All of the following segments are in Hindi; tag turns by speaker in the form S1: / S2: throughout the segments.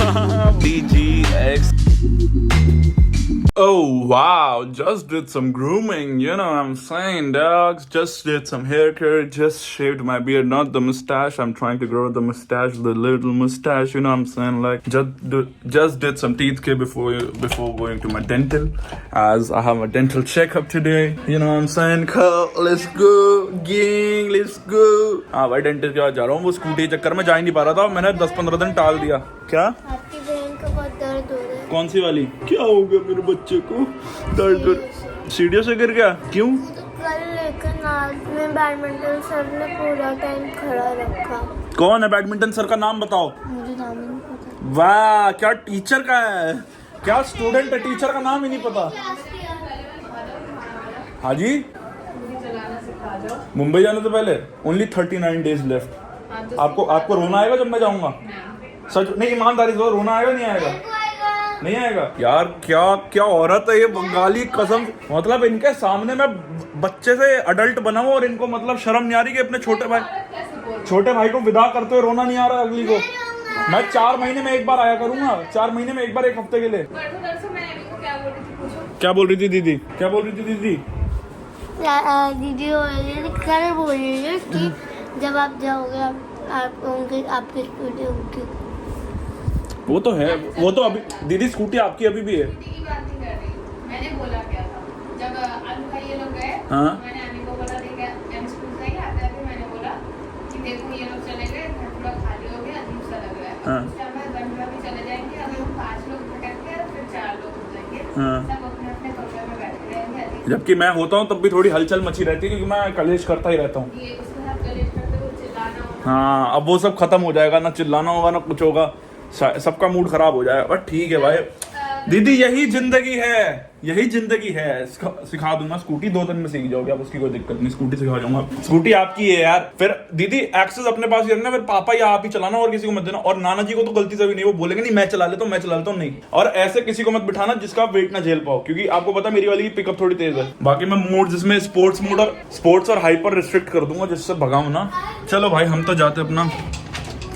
S1: BGX. Oh wow, just did some grooming, you know what I'm saying, dogs. Just did some haircut, just shaved my beard, not the mustache. I'm trying to grow the mustache, the little mustache, you know what I'm saying. Like just did some teeth care before going to my dental, as I have a dental checkup today. You know what I'm saying. Let's go, gang, let's go. हाँ भाई डेंटिस्ट के पास जा रहा हूँ. वो स्कूटी चक्कर में जा ही नहीं पा रहा था. मैंने 10-15 दिन टाल दिया. क्या?
S2: आपकी बहन का बहुत दर्द हो रहा है.
S1: कौन सी वाली? क्या हो गया मेरे बच्चे को? दर्द सीढ़ियों से गिर गया? क्यों?
S2: कल लेकिन आज में बैडमिंटन सर ने पूरा टाइम खड़ा रखा.
S1: कौन है बैडमिंटन सर का नाम बताओ.
S2: मुझे नाम नहीं पता.
S1: वाह क्या टीचर का है. क्या स्टूडेंट है, टीचर का नाम ही नहीं पता. हाँ जी. मुंबई जाने से पहले ओनली 39 डेज लेफ्ट. आपको रोना आएगा जब मैं जाऊंगा? सच नहीं, ईमानदारी से रोना आएगा नहीं आएगा? नहीं आएगा यार. क्या क्या औरत है ये बंगाली, कसम. मतलब इनके सामने मैं बच्चे से अडल्ट बना हूं और इनको मतलब शर्म नहीं आ रही कि अपने छोटे भाई को विदा करते हुए रोना नहीं आ रहा अगली को. मैं 4 महीने में एक बार आया करूंगा. 4 महीने में एक बार, 1 हफ्ते के लिए. क्या बोल रही थी दीदी? क्या बोल रही थी दीदी?
S2: दीदी कल बोल रही है कि जब आप जाओगे आपकी स्कूटी होगी.
S1: वो तो है, वो तो अभी दीदी स्कूटी आपकी अभी भी है.
S3: मैंने बोला क्या था जब आलू भाई ये लोग गए.
S1: हाँ.
S3: मैंने अभी को बोला देखा एम स्कूल से ही आते थे. मैंने बोला कि देखो ये लोग चले गए, घर पूरा खाली हो गया, अजीब सा लग रहा है.
S1: हाँ.
S3: उस टाइम में बंधुआ भी चले जाएंगे. अभी हम 5 लोग भटक के फिर 4 लोग हो जाएंगे.
S1: हाँ.
S3: सब अपने अपने कमरे में बैठे रहेंगे.
S1: जबकि मैं होता हूँ तब भी थोड़ी हलचल मची रहती है क्योंकि मैं कलेश करता ही रहता हूँ.
S3: ये उसके साथ कलेश करते हुए चिल्लाना होना.
S1: हाँ, अब वो सब खत्म हो जाएगा. ना चिल्लाना होगा ना कुछ होगा. सबका मूड खराब हो जाएगा. बट ठीक है भाई. दीदी यही जिंदगी है, यही जिंदगी है. सिखा दूंगा स्कूटी. 2 दिन में सीख जाओगे आप, उसकी कोई दिक्कत नहीं. स्कूटी सिखा जाऊंगा. स्कूटी आपकी है यार. फिर दीदी एक्सेस अपने पास ही रखना. फिर पापा या आप ही चलाना और किसी को मत देना. और नाना जी को तो गलती से भी नहीं. वो बोलेंगे नहीं मैं चला लेता हूँ, मैं चला लेता हूँ. नहीं. और ऐसे किसी को मत बिठाना जिसका आप वेट ना झेल पाओ, क्योंकि आपको पता मेरी वाली की पिकअप थोड़ी तेज है. बाकी मैं मोड जिसमें स्पोर्ट्स और हाइपर रिस्ट्रिक्ट कर दूंगा जिससे भगाऊं ना. चलो भाई हम तो जाते अपना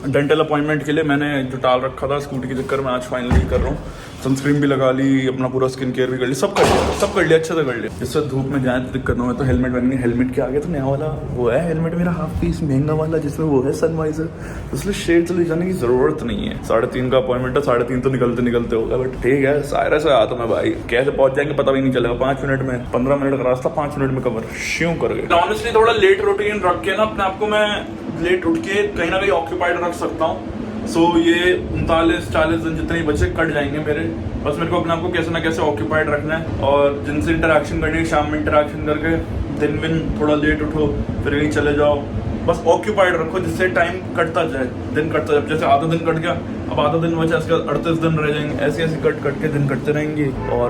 S1: डेंटल अपॉइंटमेंट के लिए. मैंने जो टाल रखा था स्कूटी के चक्कर में, आज फाइनली कर रहा हूँ. सनस्क्रीन भी लगा ली, अपना पूरा स्किन केयर भी कर ली, सब कर लिया अच्छे से कर लिया. जिससे धूप में जाए तो दिक्कत ना हो. तो हेलमेट पहनेंगे. हेलमेट के आगे तो नया वाला वो है हेलमेट मेरा हाफ पीस महंगा वाला, जिसमें वो है सनवाइजर. इसलिए शेड से ले जाने की जरूरत नहीं है. 3:30 का अपॉइंटमेंट है. 3:30 तो निकलते होगा. बट ठीक है, सायरा से आता मैं भाई. कैसे पहुंच जाएंगे पता भी नहीं चलेगा. 5 मिनट में, 15 मिनट का रास्ता 5 मिनट में कवर श्यों कर गए. ऑनेस्टली थोड़ा लेट रूटीन रख के ना अपने आपको मैं लेट उठ के कहीं ना कहीं ऑक्यूपाइड रख सकता हूँ. सो ये 39-40 दिन जितने बचे कट जाएंगे मेरे. बस मेरे को अपने आप को कैसे ना कैसे ऑक्यूपाइड रखना है. और जिनसे इंटरेक्शन करनी है शाम में इंटरेक्शन करके, दिन थोड़ा लेट उठो, फिर कहीं चले जाओ. बस ऑक्यूपाइड रखो जिससे टाइम कटता जाए, दिन कटता जाए. जैसे आधा दिन कट गया, अब आधा दिन बचा, इसके 38 दिन रह जाएंगे. ऐसे कट के दिन कटते रहेंगे और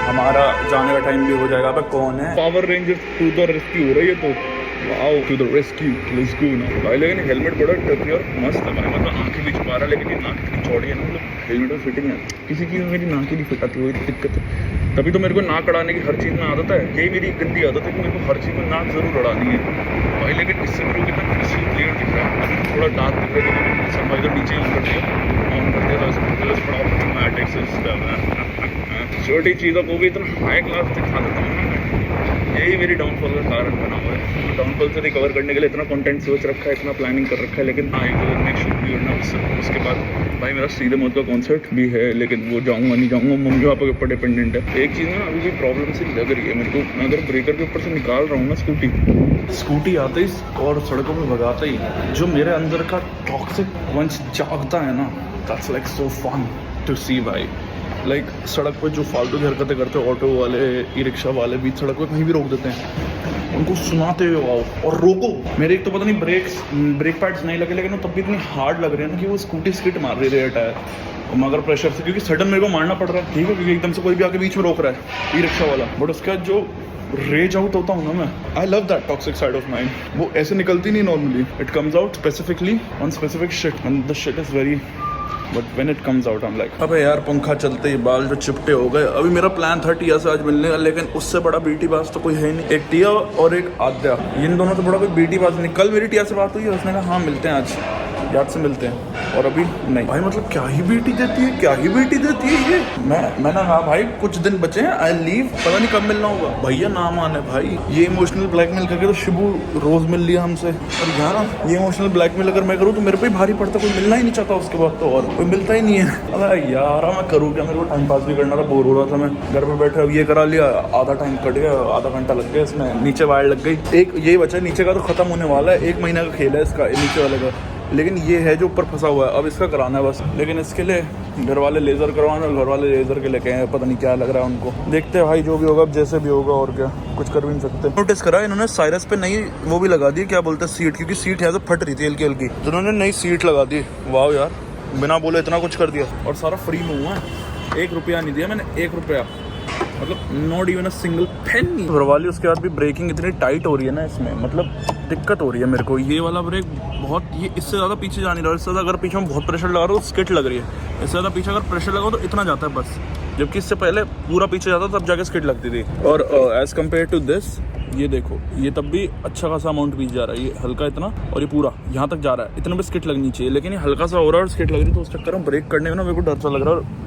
S1: हमारा जाने का टाइम भी हो जाएगा. अब कौन है? Power Rangers to the rescue हो रही है. तो wow to the rescue, let's go ना भाई. लेकिन हेलमेट बड़ा टफी और मस्त है भाई. मतलब आंखें भी छुपा रहा है, लेकिन ये नाक इतनी चौड़ी है ना. मतलब हेलमेट में फिटिंग है. किसी चीज़ में मेरी नाक ही नहीं फिट आती, वही दिक्कत है. तभी तो मेरे को नाक अड़ाने की हर चीज़ में आदत है. यही मेरी गंदी आदत है कि मेरे को हर चीज़ में नाक जरूर अड़ानी है भाई. लेकिन इससे मेरे को कितना क्रिस्टल क्लियर दिख रहा है. अभी थोड़ा डार्क दिख रहा है लेकिन सनवाइजर नीचे ऑन कर दिया छोटी चीज़ों को भी इतना हाई क्लास दिखा देता हूँ ना. यही मेरी डाउनफॉल का कारण बना हुआ है. डाउनफॉल से रिकवर करने के लिए इतना कंटेंट सोच रखा है, इतना प्लानिंग कर रखा है. लेकिन हाँ, 1-2 दिन में शूट भी करना. उसके बाद भाई मेरा सीधे मौत का कॉन्सर्ट भी है, लेकिन वो जाऊँगा नहीं जाऊँगा, मम्मी पापा के ऊपर डिपेंडेंट है. एक चीज़ ना अभी भी प्रॉब्लम सी लग रही है मेरे को. मैं अगर ब्रेकर के ऊपर से निकाल रहा हूँ ना स्कूटी आते ही और सड़कों में भगाते ही जो मेरे अंदर का टॉक्सिक वंश जागता है ना, that's like so fun to see भाई. लाइक सड़क पर जो फालतू की हरकतें करते हैं ऑटो वाले, ई रिक्शा वाले, बीच सड़क पे कहीं भी रोक देते हैं. उनको सुनाते हुए आओ और रोको. मेरे एक तो पता नहीं ब्रेक पैड्स नहीं लगे, लेकिन वो तब भी इतनी हार्ड लग रही है ना कि वो स्कूटी स्किट मार रही है टायर. मगर प्रेशर से, क्योंकि सडन मेरे को मारना पड़ रहा है. ठीक है, क्योंकि एकदम से कोई भी आके बीच में रोक रहा है, ई रिक्शा वाला. बट उसके बाद जो रेज आउट होता हूँ ना मैं, I love that toxic side of mind. वो ऐसे निकलती नहीं normally. It comes out specifically on specific shit and the shit is very, but when it comes out I am like अबे यार पंखा चलते ही बाल जो चिपटे हो गए. अभी मेरा प्लान था टिया से आज मिलने का, लेकिन उससे बड़ा बीटी बाज तो कोई है नहीं. एक टिया और एक आद्या, इन दोनों से बड़ा कोई बीटी बाज नहीं. कल मेरी टिया से बात हुई है, उसने कहा हाँ मिलते हैं आज. याद से मिलते हैं। और अभी नहीं भाई, मतलब क्या ही बेटी देती है, क्या ही बेटी देती है ये। मैंने कहा भाई कुछ दिन बचे हैं, आई लीव, पता नहीं कब मिलना होगा। भैया ना माने भाई, ये इमोशनल ब्लैकमेल करके तो शिबू रोज मिल लिया हमसे, और यहाँ ये इमोशनल ब्लैकमेल अगर मैं करूँ तो मेरे पे ही भारी पड़ता, कोई मिलना ही नहीं चाहता उसके बाद तो, और कोई मिलता ही नहीं है। अरे यार मैं करूँ क्या, मेरे को टाइम पास भी करना था, बोर हो रहा था मैं घर पे बैठे, अब ये करा लिया, आधा टाइम कट गया, आधा घंटा लग गया इसमें, नीचे वायर लग गई। एक ये बचा नीचे का तो खत्म होने वाला है, 1 महीना का खेल है इसका नीचे वाले का, लेकिन ये है जो ऊपर फंसा हुआ है, अब इसका कराना है बस। लेकिन इसके लिए घर वाले लेज़र करवाना, घर वाले लेज़र के लेके हैं, पता नहीं क्या लग रहा है उनको, देखते हैं भाई जो भी होगा, अब जैसे भी होगा, और क्या कुछ कर भी नहीं सकते। नोटिस करा इन्होंने साइरस पे नई वो भी लगा दी, क्या बोलते हैं सीट, क्योंकि सीट है तो फट रही थी हल्की हल्की, तो उन्होंने नई सीट लगा दी। वाह यार, बिना बोले इतना कुछ कर दिया, और सारा फ्री में हुआ है, 1 रुपया नहीं दिया मैंने, 1 रुपया, मतलब not even a single penny. घर वाली उसके बाद भी ब्रेकिंग इतनी टाइट हो रही है ना इसमें, मतलब दिक्कत हो रही है मेरे को। ये वाला ब्रेक बहुत, ये इससे ज़्यादा पीछे जा नहीं रहा, इससे ज़्यादा अगर पीछे में बहुत प्रेशर लगा रहा हो तो स्किट लग रही है, इससे ज़्यादा पीछे अगर प्रेशर लगाओ तो इतना जाता है बस, जबकि इससे पहले पूरा पीछे जाता तब जाके स्किट लगती थी। और एज़ कम्पेयर टू दिस, ये देखो, ये तब भी अच्छा खासा अमाउंट पीछे जा रहा है, ये हल्का इतना, और ये पूरा यहाँ तक जा रहा है, इतना भी स्किट लगनी चाहिए, लेकिन ये हल्का सा हो रहा है और स्किट लग रही है, तो उस चक्कर में ब्रेक करने में ना मेरे को डर सा लग रहा है।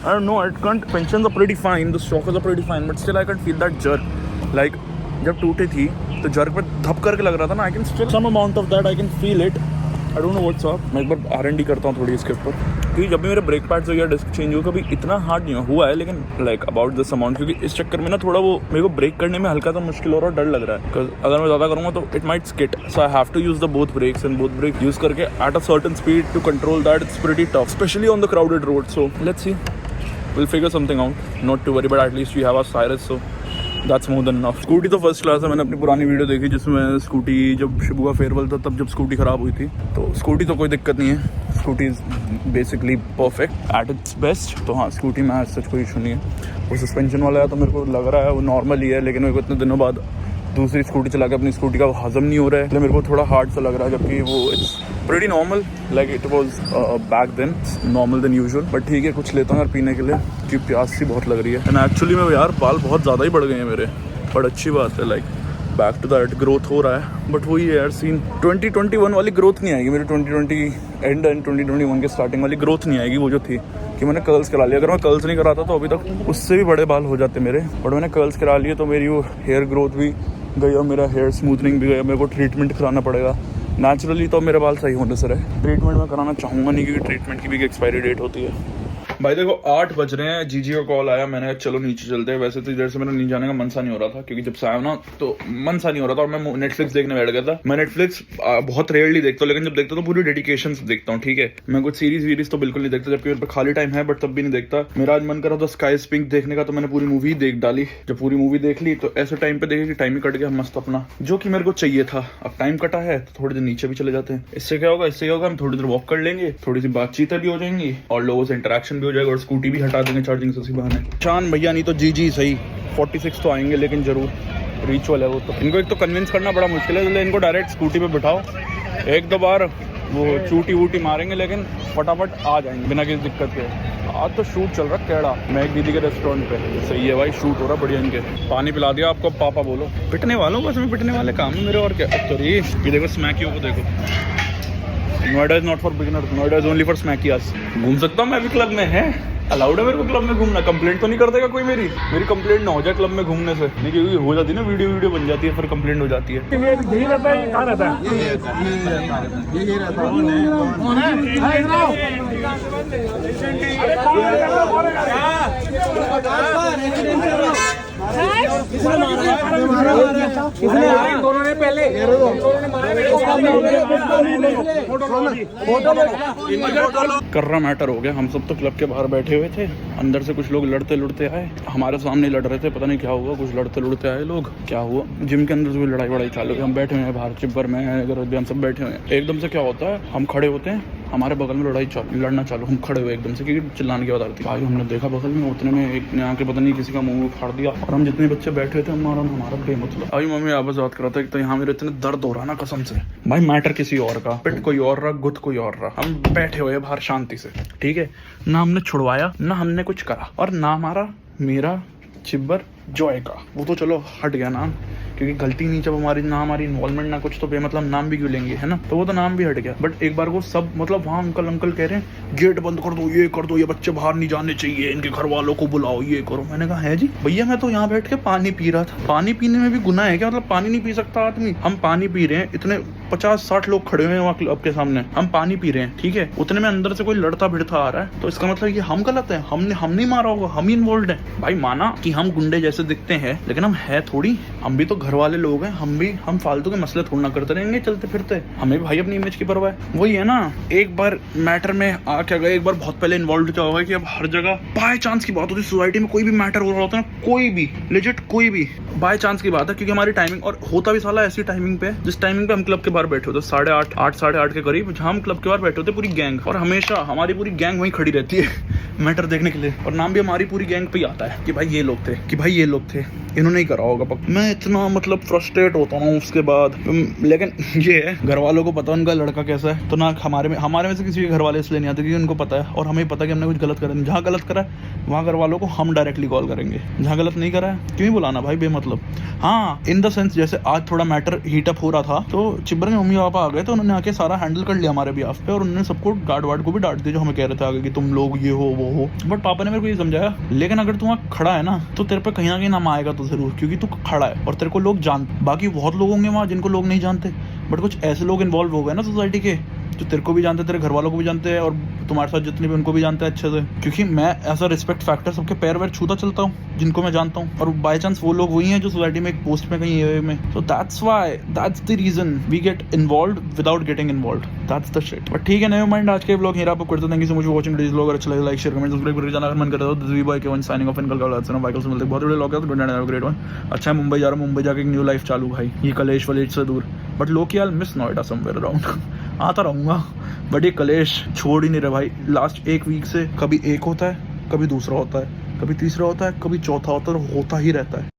S1: I don't know, I can't, pensions are pretty fine, the shockers are pretty fine, but still I can't feel that jerk. Like, जब टूटी थी तो जर्क पे धप करके लग रहा था ना, I can still some amount of that I can feel it. I don't know what's up. मैं एक बार R&D करता हूँ थोड़ी इसके ऊपर, क्योंकि जब भी मेरे ब्रेक पैड्स हो या डिस्क चेंज हो, कभी इतना हार्ड नहीं हुआ है, लेकिन लाइक अबाउट दिस अमाउंट, क्योंकि इस चक्कर में ना थोड़ा वो मेरे को ब्रेक करने में हल्का सा मुश्किल हो रहा है, डर लग रहा है, बिकॉज अगर मैं ज़्यादा करूँगा तो it might skid, so I have to use the both brakes, and both brake use करके at a certain speed to control that, it's pretty tough, specially on the crowded road. So let's see, we'll figure something out, not to worry, but at least we have our Cyrus, so that's more than enough. Scooty तो फर्स्ट क्लास है। मैंने अपनी पुरानी वीडियो देखी जिसमें स्कूटी, जब शिबू का फेयरवेल था तब जब स्कूटी ख़राब हुई थी, तो स्कूटी तो कोई दिक्कत नहीं है, scooty is basically perfect at its best. तो हाँ, स्कूटी में सच कोई इशू नहीं है। वो सस्पेंशन वाला है तो मेरे को लग रहा है वो नॉर्मल ही है, लेकिन मेरे को इतने दिनों बाद दूसरी स्कूटी चला के अपनी स्कूटी का हजम नहीं हो रहा है, इसलिए मेरे को थोड़ा हार्ड सा लग रहा है, जबकि वो it's pretty normal, like it was back then, normal then usual. But ठीक है, कुछ लेता हूँ यार पीने के लिए, क्योंकि प्यास सी बहुत लग रही है। एंड एक्चुअली में यार बाल बहुत ज़्यादा ही बढ़ गए हैं मेरे, बट अच्छी बात है, like back to that growth हो रहा है। बट वही है यार सीन, 2021 वाली ग्रोथ नहीं आएगी मेरी, 2020 एंड 2021 के स्टार्टिंग वाली ग्रोथ नहीं आएगी, वो जो थी कि मैंने कर्ल्स करा लिया। अगर मैं कर्ल्स नहीं कराता तो अभी तक उससे भी बड़े बाल हो जाते मेरे, बट मैंने कर्ल्स करा लिए तो मेरी वो हेयर ग्रोथ भी गई और मेरा हेयर स्मूथनिंग भी गया। मेरे को ट्रीटमेंट कराना पड़ेगा, नेचुरली तो मेरे बाल सही होने से रहे, ट्रीटमेंट में कराना चाहूँगा नहीं, क्योंकि ट्रीटमेंट की भी एक्सपायरी डेट होती है। भाई देखो 8 बज रहे हैं, जीजी का कॉल आया, मैंने चलो नीचे चलते हैं। वैसे तो इधर से मेरा नीचे जाने का मन सा नहीं हो रहा था, क्योंकि जब से आया ना तो मन सा नहीं हो रहा था, और मैं नेटफ्लिक्स देखने बैठ गया था। मैं नेटफ्लिक्स बहुत रेयरली देखता हूँ, लेकिन जब देखता हूँ तो पूरी डेडिकेशन से देखता हूँ, ठीक है। मैं कुछ सीरीज वीरीज तो बिल्कुल नहीं देखता, जबकि मेरे पे खाली टाइम है, बट तब भी नहीं देखता। मेरा आज मन करा था स्काई इज पिंक देखने का, तो मैंने पूरी मूवी देख डाली। जब पूरी मूवी देख ली तो ऐसे टाइम पे देखी कि टाइम ही कट गया मस्त अपना, जो कि मेरे को चाहिए था। अब टाइम कटा है तो थोड़ी देर नीचे भी चले जाते हैं। इससे क्या होगा, हम थोड़ी देर वॉक कर लेंगे, थोड़ी सी बातचीत भी हो जाएंगी, और लोगों से इंटरेक्शन भी हो जाएगा, और स्कूटी भी हटा देंगे चार्जिंग से उसी बहाने। चांद भैया नहीं तो जी सही 46 तो आएंगे, लेकिन जरूर रिचुअल है वो तो। इनको एक तो कन्विंस करना बड़ा मुश्किल है, इसलिए इनको डायरेक्ट स्कूटी पे बिठाओ, 1-2 बार वो चूटी वूटी मारेंगे, लेकिन फटाफट आ जाएंगे बिना किसी दिक्कत के। आज तो शूट चल रहा है कैड़ा, मैं एक दीदी के रेस्टोरेंट पे। सही है भाई, शूट हो रहा बढ़िया। इनके पानी पिला दिया आपको, पापा बोलो। पिटने वालों बस में पिटने वाले काम है मेरे, और क्या। तो ये देखो स्मैकियों को देखो, Noida is not for beginners, Noida is only for स्मैकियास। घूम सकता हूँ मैं भी क्लब में, है अलाउड है मेरे को क्लब में घूमना। कंप्लेंट तो नहीं कर देगा कोई मेरी कंप्लेंट ना हो जाए क्लब में घूमने से। नहीं, क्योंकि हो जाती है ना, वीडियो बन जाती है, फिर कंप्लेंट हो जाती है।
S4: यही रहता है, कहाँ रहता है? यही रहता
S1: कर्रा मैटर हो गया। हम सब तो क्लब के बाहर बैठे हुए थे, अंदर से कुछ लोग लड़ते लुड़ते आए, हमारे सामने लड़ रहे थे, पता नहीं क्या हुआ, कुछ लड़ते लुड़ते आए लोग। क्या हुआ, जिम के अंदर से लड़ाई वड़ाई चालू हुई। हम बैठे हुए हैं बाहर, चिब्बर में अगर हम सब बैठे हुए हैं, एकदम से क्या होता है, हम खड़े होते हैं, हमारे बगल में लड़ना चालू। हम खड़े हुए एकदम से, क्योंकि चिल्लाने की आवाज़ आ रही थी। भाई हमने देखा बगल में, उतने में एक ने आके पता नहीं किसी का मुंह फाड़ दिया, और हम जितने बच्चे बैठे थे हमारा बेमतलब। अभी मम्मी आपस बात कर रहा था, तो यहाँ मेरे इतने दर्द हो रहा ना कसम से। भाई मैटर किसी और का, पिट कोई और रहा, गुत कोई और रहा, हम बैठे हुए बाहर शांति से, ठीक है। ना हमने छुड़वाया, ना हमने कुछ करा, और ना हमारा मेरा चिब्बर जॉय का, वो तो चलो हट गया नाम, क्योंकि गलती नहीं, जब हमारी ना हमारी इन्वॉल्वमेंट ना कुछ, तो बेमतलब नाम भी क्यों लेंगे, है ना। तो वो तो नाम भी हट गया, बट एक बार को सब मतलब वहाँ अंकल कह रहे हैं गेट बंद कर दो, ये कर दो, ये बच्चे बाहर नहीं जाने चाहिए, इनके घर वालों को बुलाओ, ये करो। मैंने कहा है जी भैया, मैं तो यहाँ बैठ के पानी पी रहा था। पानी पीने में भी गुनाह है क्या? मतलब पानी नहीं पी सकता आदमी? हम पानी पी रहे हैं, इतने 50-60 लोग खड़े हुए हैं वहाँ क्लब के सामने, हम पानी पी रहे हैं, ठीक है। उतने में अंदर से कोई लड़ता भिड़ता आ रहा है, तो इसका मतलब ये हम गलत है, हम नहीं मारा होगा, हम ही इन्वॉल्व है। भाई माना कि हम गुंडे जैसे दिखते हैं, लेकिन हम है थोड़ी, हम भी तो घर वाले लोग हैं, हम फालतू के मसले थोड़ा ना करते रहेंगे चलते फिरते। हमें भी भाई अपनी इमेज की परवाह है। वही है ना, एक बार मैटर में आ क्या गए, एक बार बहुत पहले इन्वॉल्व क्या होगा कि अब हर जगह बाय चांस की बात होती है। सोसाइटी में कोई भी मैटर हो रहा होता है ना, कोई भी लेजिट कोई भी बाय चांस की बात है, क्योंकि हमारी टाइमिंग, और होता भी साला ऐसी टाइमिंग पे जिस टाइमिंग पे हम क्लब के बाहर बैठे होते, 8:30 के करीब, जहाँ हम क्लब के बाहर बैठे होते पूरी गैंग, और हमेशा हमारी पूरी गैंग वहीं खड़ी रहती है मैटर देखने के लिए, और नाम भी हमारी पूरी गैंग पे ही आता है कि भाई ये लोग थे, कि भाई ये लोग थे, इन्होंने ही करा होगा। मैं इतना मतलब फ्रस्ट्रेट होता हूँ उसके बाद। लेकिन ये है, घर वालों को पता उनका लड़का कैसा है, तो ना हमारे में से किसी के घर वाले इसलिए नहीं आते, क्योंकि उनको पता है, और हमें पता है कि हमने कुछ गलत करा नहीं। जहाँ गलत करा है वहाँ घर वालों को हम डायरेक्टली कॉल करेंगे, जहाँ गलत नहीं करा है क्यों ही बुलाना भाई बेमतलब। हाँ, इन द सेंस जैसे आज थोड़ा मैटर हीटअप हो रहा था, तो चिब्बर में मम्मी पापा आ गए, तो उन्होंने आके सारा हैंडल कर लिया हमारे बिहाफ पे, और उन्होंने सबको गार्ड को भी डांट दिया जो हमें कह रहे थे आगे कि तुम लोग ये हो वो हो। बट पापा ने मेरे को ये समझाया, लेकिन अगर तू वहाँ खड़ा है ना, तो तेरे पे कहीं ना कहीं नाम आएगा तो जरूर, क्योंकि तू खड़ा है और तेरे को लोग जानते। बाकी बहुत लोग होंगे वहाँ जिनको लोग नहीं जानते, बट कुछ ऐसे लोग इन्वॉल्व हो गए ना सोसाइटी के, जो तेरे को भी जानते हैं, तेरे घर वालों को भी जानते हैं, और तुम्हारे साथ जितने भी उनको भी जानते हैं अच्छे से। क्योंकि मैं एज अ रिस्पेक्ट फैक्टर सबके पैर वैर छूता चलता हूँ जिनको मैं जानता हूँ, और बाय चांस वो लोग वही हैं जो सोसाइटी में एक पोस्ट में कहीं एवे में। So that's why, that's the reason we get involved without getting involved, that's the shit. But ठीक है, नेवर माइंड, आज के व्लॉग यहाँ पे करते। Thank you so much for watching this vlog. अगर अच्छा लगे लाइक शेयर कमेंट सब्सक्राइब करके जाना अगर मन करता हो। दिस वी बॉय के1 साइनिंग ऑफ, इनकल का अच्छा बाइकल से मिलते बहुत बड़े व्लॉग है, good night, have a great one. अच्छा है, मुंबई जा रहा हूँ, मुंबई जाके एक न्यू लाइफ चालू भाई, ये कलेश वलेश से दूर। बट लोग यार मिस नोएडा समवेयर अराउंड आता रहूँगा, बट ये कलेश छोड़ ही नहीं रहा भाई। लास्ट एक वीक से कभी एक होता है, कभी दूसरा होता है, कभी तीसरा होता है, कभी चौथा होता है, और होता ही रहता है।